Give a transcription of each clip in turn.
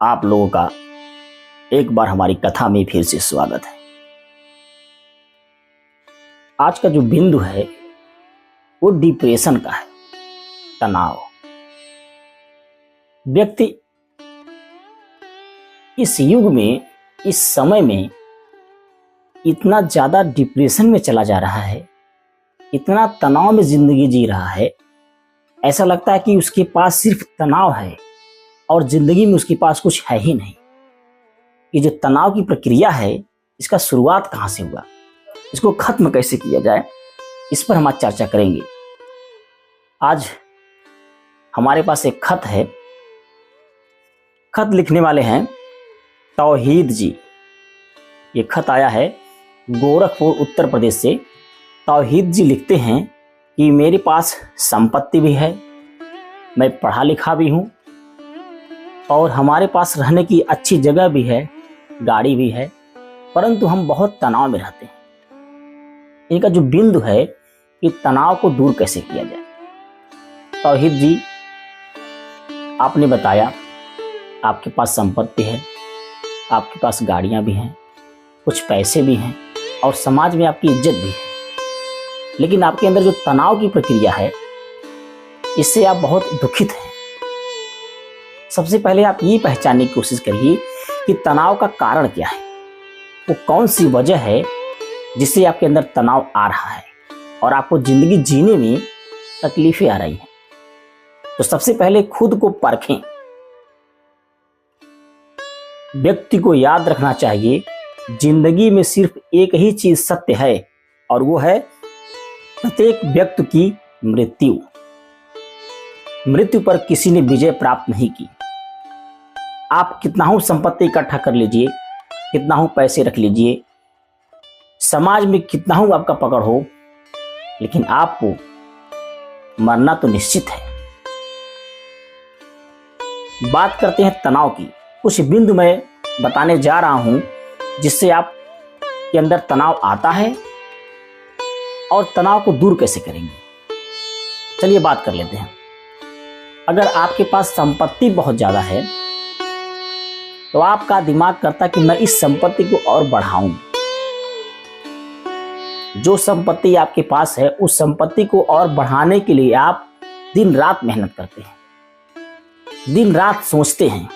आप लोगों का एक बार हमारी कथा में फिर से स्वागत है। आज का जो बिंदु है वो डिप्रेशन का है, तनाव। व्यक्ति इस युग में, इस समय में इतना ज्यादा डिप्रेशन में चला जा रहा है, इतना तनाव में जिंदगी जी रहा है, ऐसा लगता है कि उसके पास सिर्फ तनाव है और जिंदगी में उसके पास कुछ है ही नहीं। ये जो तनाव की प्रक्रिया है, इसका शुरुआत कहाँ से हुआ, इसको खत्म कैसे किया जाए, इस पर हम आज चर्चा करेंगे। आज हमारे पास एक खत है। खत लिखने वाले हैं तौहीद जी। ये खत आया है गोरखपुर, उत्तर प्रदेश से। तौहीद जी लिखते हैं कि मेरे पास संपत्ति भी है, मैं पढ़ा लिखा भी हूँ और हमारे पास रहने की अच्छी जगह भी है, गाड़ी भी है, परंतु हम बहुत तनाव में रहते हैं। इनका जो बिंदु है कि तनाव को दूर कैसे किया जाए। तौहीद जी, आपने बताया आपके पास संपत्ति है, आपके पास गाड़ियां भी हैं, कुछ पैसे भी हैं और समाज में आपकी इज्जत भी है, लेकिन आपके अंदर जो तनाव की प्रक्रिया है, इससे आप बहुत दुखित हैं। सबसे पहले आप ये पहचानने की कोशिश करिए कि तनाव का कारण क्या है, वो कौन सी वजह है जिससे आपके अंदर तनाव आ रहा है और आपको जिंदगी जीने में तकलीफें आ रही हैं। तो सबसे पहले खुद को परखें। व्यक्ति को याद रखना चाहिए, जिंदगी में सिर्फ एक ही चीज सत्य है और वो है प्रत्येक व्यक्ति की मृत्यु। मृत्यु पर किसी ने विजय प्राप्त नहीं की। आप कितना हो संपत्ति इकट्ठा कर लीजिए, कितना हो पैसे रख लीजिए, समाज में कितना हो आपका पकड़ हो, लेकिन आपको मरना तो निश्चित है। बात करते हैं तनाव की। कुछ बिंदु मैं बताने जा रहा हूं जिससे आप के अंदर तनाव आता है और तनाव को दूर कैसे करेंगे। चलिए बात कर लेते हैं। अगर आपके पास संपत्ति बहुत ज्यादा है तो आपका दिमाग करता है कि मैं इस संपत्ति को और बढ़ाऊं। जो संपत्ति आपके पास है, उस संपत्ति को और बढ़ाने के लिए आप दिन रात मेहनत करते हैं, दिन रात सोचते हैं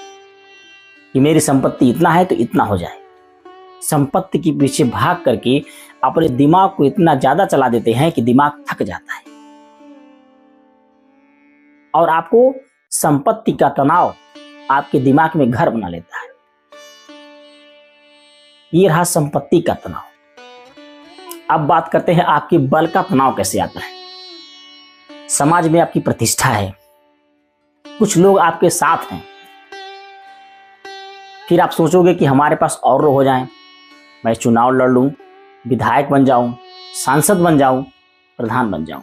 कि मेरी संपत्ति इतना है तो इतना हो जाए। संपत्ति के पीछे भाग करके अपने दिमाग को इतना ज्यादा चला देते हैं कि दिमाग थक जाता है और आपको संपत्ति का तनाव आपके दिमाग में घर बना लेता है। ये रहा संपत्ति का तनाव। अब बात करते हैं आपके बल का तनाव कैसे आता है। समाज में आपकी प्रतिष्ठा है, कुछ लोग आपके साथ हैं, फिर आप सोचोगे कि हमारे पास और लोग हो जाएं, मैं चुनाव लड़ लूं, विधायक बन जाऊं, सांसद बन जाऊं, प्रधान बन जाऊं।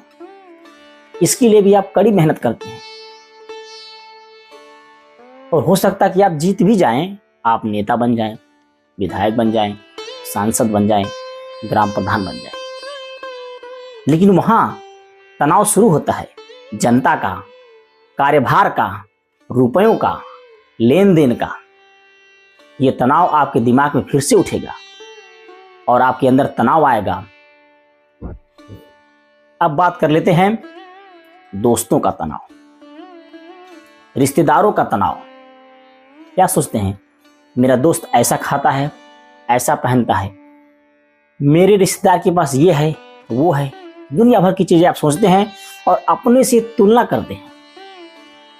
इसके लिए भी आप कड़ी मेहनत करते हैं और हो सकता है कि आप जीत भी जाएं, आप नेता बन जाएं, विधायक बन जाएं, सांसद बन जाएं, ग्राम प्रधान बन जाएं, लेकिन वहां तनाव शुरू होता है जनता का, कार्यभार का, रुपयों का, लेन देन का। ये तनाव आपके दिमाग में फिर से उठेगा और आपके अंदर तनाव आएगा। अब बात कर लेते हैं दोस्तों का तनाव, रिश्तेदारों का तनाव। क्या सोचते हैं, मेरा दोस्त ऐसा खाता है, ऐसा पहनता है, मेरे रिश्तेदार के पास ये है, वो है, दुनिया भर की चीजें आप सोचते हैं और अपने से तुलना करते हैं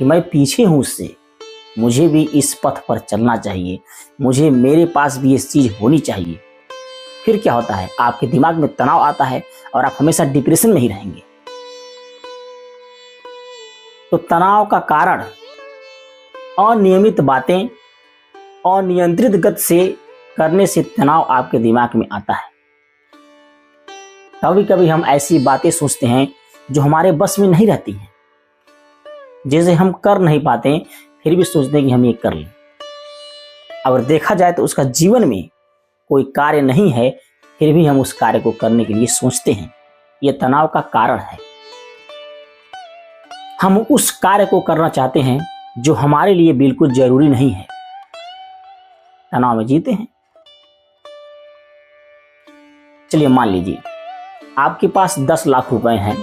कि मैं पीछे हूं उससे, मुझे भी इस पथ पर चलना चाहिए, मुझे मेरे पास भी ये चीज होनी चाहिए। फिर क्या होता है, आपके दिमाग में तनाव आता है और आप हमेशा डिप्रेशन में ही रहेंगे। तो तनाव का कारण अनियमित बातें, अनियंत्रित गति से करने से तनाव आपके दिमाग में आता है। कभी कभी हम ऐसी बातें सोचते हैं जो हमारे बस में नहीं रहती हैं, जैसे हम कर नहीं पाते फिर भी सोचते हैं कि हम ये कर लें। अगर देखा जाए तो उसका जीवन में कोई कार्य नहीं है, फिर भी हम उस कार्य को करने के लिए सोचते हैं। यह तनाव का कारण है। हम उस कार्य को करना चाहते हैं जो हमारे लिए बिल्कुल जरूरी नहीं है, तनाव में जीते हैं। चलिए मान लीजिए आपके पास 10 लाख रुपए हैं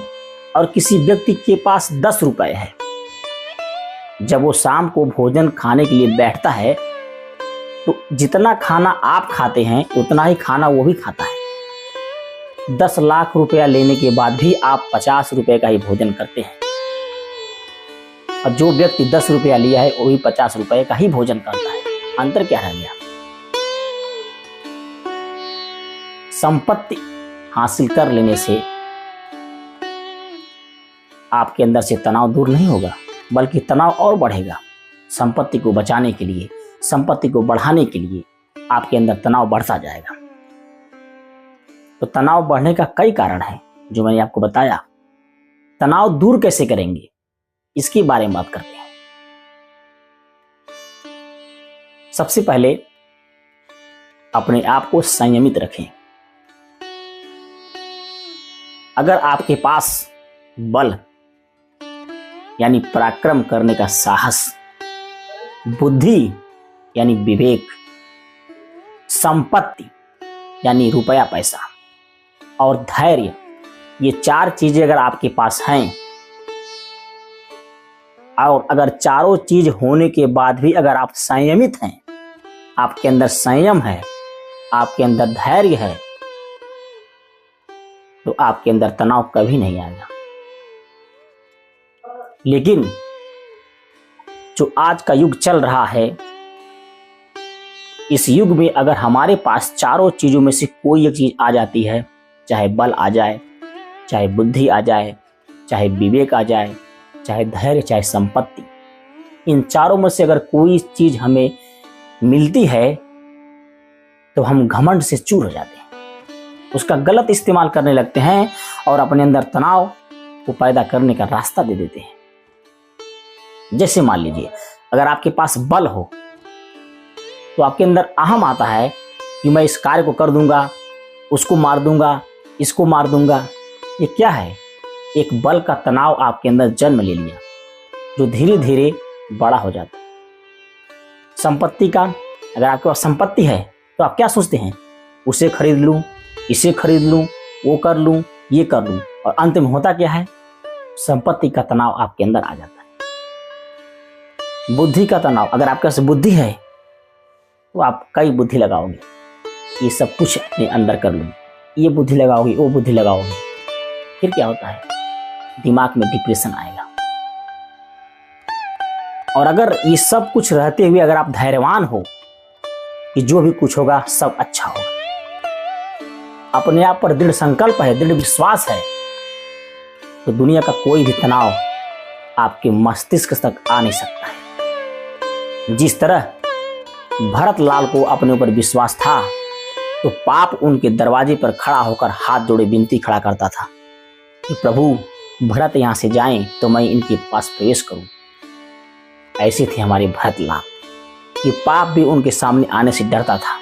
और किसी व्यक्ति के पास 10 रुपए है। जब वो शाम को भोजन खाने के लिए बैठता है तो जितना खाना आप खाते हैं उतना ही खाना वो भी खाता है। 10 लाख रुपया लेने के बाद भी आप 50 रुपए का ही भोजन करते हैं और जो व्यक्ति 10 रुपया लिया है वो भी 50 रुपए का ही भोजन करता है। अंतर क्या रह गया? संपत्ति हासिल कर लेने से आपके अंदर से तनाव दूर नहीं होगा, बल्कि तनाव और बढ़ेगा। संपत्ति को बचाने के लिए, संपत्ति को बढ़ाने के लिए आपके अंदर तनाव बढ़ता जाएगा। तो तनाव बढ़ने का कई कारण है जो मैंने आपको बताया। तनाव दूर कैसे करेंगे इसके बारे में बात करते हैं। सबसे पहले अपने आप को संयमित रखें। अगर आपके पास बल यानी पराक्रम करने का साहस, बुद्धि यानी विवेक, संपत्ति यानी रुपया पैसा और धैर्य, ये 4 चीजें अगर आपके पास हैं और अगर चारों चीज होने के बाद भी अगर आप संयमित हैं, आपके अंदर संयम है, आपके अंदर धैर्य है, तो आपके अंदर तनाव कभी नहीं आएगा। लेकिन जो आज का युग चल रहा है, इस युग में अगर हमारे पास चारों चीजों में से कोई एक चीज आ जाती है, चाहे बल आ जाए, चाहे बुद्धि आ जाए, चाहे विवेक आ जाए, चाहे धैर्य, चाहे संपत्ति, इन चारों में से अगर कोई चीज हमें मिलती है तो हम घमंड से चूर हो जाते हैं, उसका गलत इस्तेमाल करने लगते हैं और अपने अंदर तनाव को पैदा करने का रास्ता दे देते हैं। जैसे मान लीजिए अगर आपके पास बल हो तो आपके अंदर अहम आता है कि मैं इस कार्य को कर दूंगा, उसको मार दूंगा, इसको मार दूंगा। ये क्या है? एक बल का तनाव आपके अंदर जन्म ले लिया जो धीरे धीरे बड़ा हो जाता है। संपत्ति का, अगर आपके पास संपत्ति है तो आप क्या सोचते हैं? उसे खरीद लूं, इसे खरीद लूं, वो कर लूं, ये कर लूं, और अंत में होता क्या है? संपत्ति का तनाव आपके अंदर आ जाता है। बुद्धि का तनाव, अगर आपके पास बुद्धि है तो आप कई बुद्धि लगाओगे, ये सब कुछ अपने अंदर कर लूं, ये बुद्धि लगाओगे, वो बुद्धि लगाओगे, फिर क्या होता है? दिमाग में डिप्रेशन आएगा। और अगर ये सब कुछ रहते हुए अगर आप धैर्यवान हो कि जो भी कुछ होगा सब अच्छा होगा, अपने आप पर दृढ़ संकल्प है, दृढ़ विश्वास है, तो दुनिया का कोई भी तनाव आपके मस्तिष्क तक आ नहीं सकता है। जिस तरह भरत लाल को अपने ऊपर विश्वास था तो पाप उनके दरवाजे पर खड़ा होकर हाथ जोड़े विनती खड़ा करता था कि प्रभु भरत यहां से जाएं तो मैं इनके पास प्रवेश करूं। ऐसे थे हमारे भरत लाल कि पाप भी उनके सामने आने से डरता था।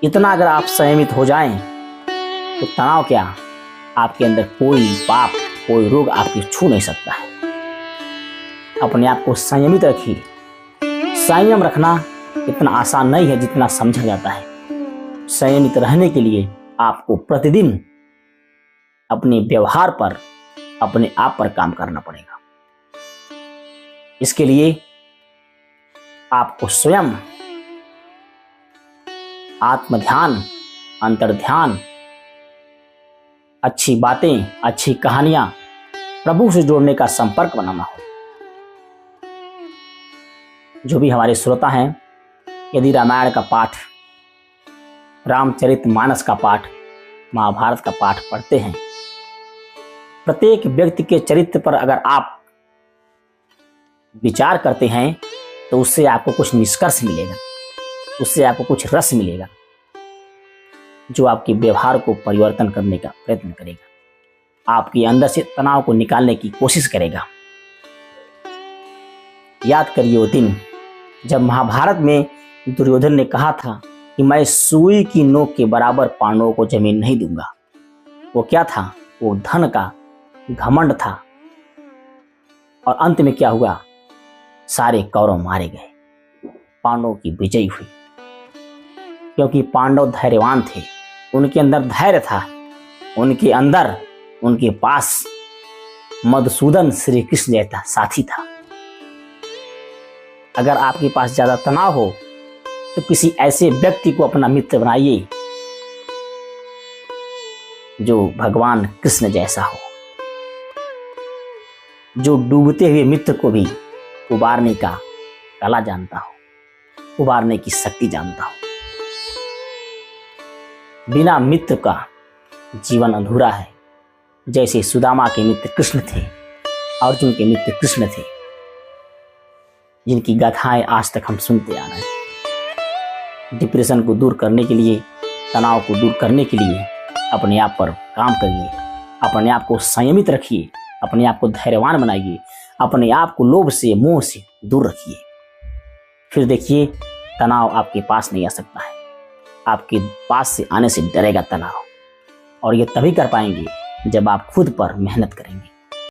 इतना अगर आप संयमित हो जाएं तो तनाव क्या, आपके अंदर कोई पाप, कोई रोग आपको छू नहीं सकता है। अपने आप को संयमित रखिए। संयम रखना इतना आसान नहीं है जितना समझा जाता है। संयमित रहने के लिए आपको प्रतिदिन अपने व्यवहार पर, अपने आप पर काम करना पड़ेगा। इसके लिए आपको स्वयं आत्म ध्यान, अंतर ध्यान, अच्छी बातें, अच्छी कहानियां, प्रभु से जोड़ने का संपर्क बनाना हो। जो भी हमारे श्रोता हैं, यदि रामायण का पाठ, रामचरितमानस का पाठ, महाभारत का पाठ पढ़ते हैं, प्रत्येक व्यक्ति के चरित्र पर अगर आप विचार करते हैं तो उससे आपको कुछ निष्कर्ष मिलेगा, उससे आपको कुछ रस मिलेगा जो आपके व्यवहार को परिवर्तन करने का प्रयत्न करेगा, आपके अंदर से तनाव को निकालने की कोशिश करेगा। याद करिए वो दिन जब महाभारत में दुर्योधन ने कहा था कि मैं सुई की नोक के बराबर पांडवों को जमीन नहीं दूंगा। वो क्या था? वो धन का घमंड था। और अंत में क्या हुआ? सारे कौरव मारे गए। पांडवों की विजय हुई, क्योंकि पांडव धैर्यवान थे, उनके अंदर धैर्य था, उनके अंदर, उनके पास मधुसूदन श्री कृष्ण जैसा साथी था। अगर आपके पास ज्यादा तनाव हो तो किसी ऐसे व्यक्ति को अपना मित्र बनाइए जो भगवान कृष्ण जैसा हो, जो डूबते हुए मित्र को भी उबारने का कला जानता हो, उबारने की शक्ति जानता हो। बिना मित्र का जीवन अधूरा है। जैसे सुदामा के मित्र कृष्ण थे, अर्जुन के मित्र कृष्ण थे, जिनकी गाथाएं आज तक हम सुनते आ रहे हैं। डिप्रेशन को दूर करने के लिए, तनाव को दूर करने के लिए अपने आप पर काम करिए, अपने आप को संयमित रखिए, अपने आप को धैर्यवान बनाइए, अपने आप को लोभ से, मोह से दूर रखिए। फिर देखिए तनाव आपके पास नहीं आ सकता है, आपके पास से आने से डरेगा तनाव। और ये तभी कर पाएंगे जब आप खुद पर मेहनत करेंगे।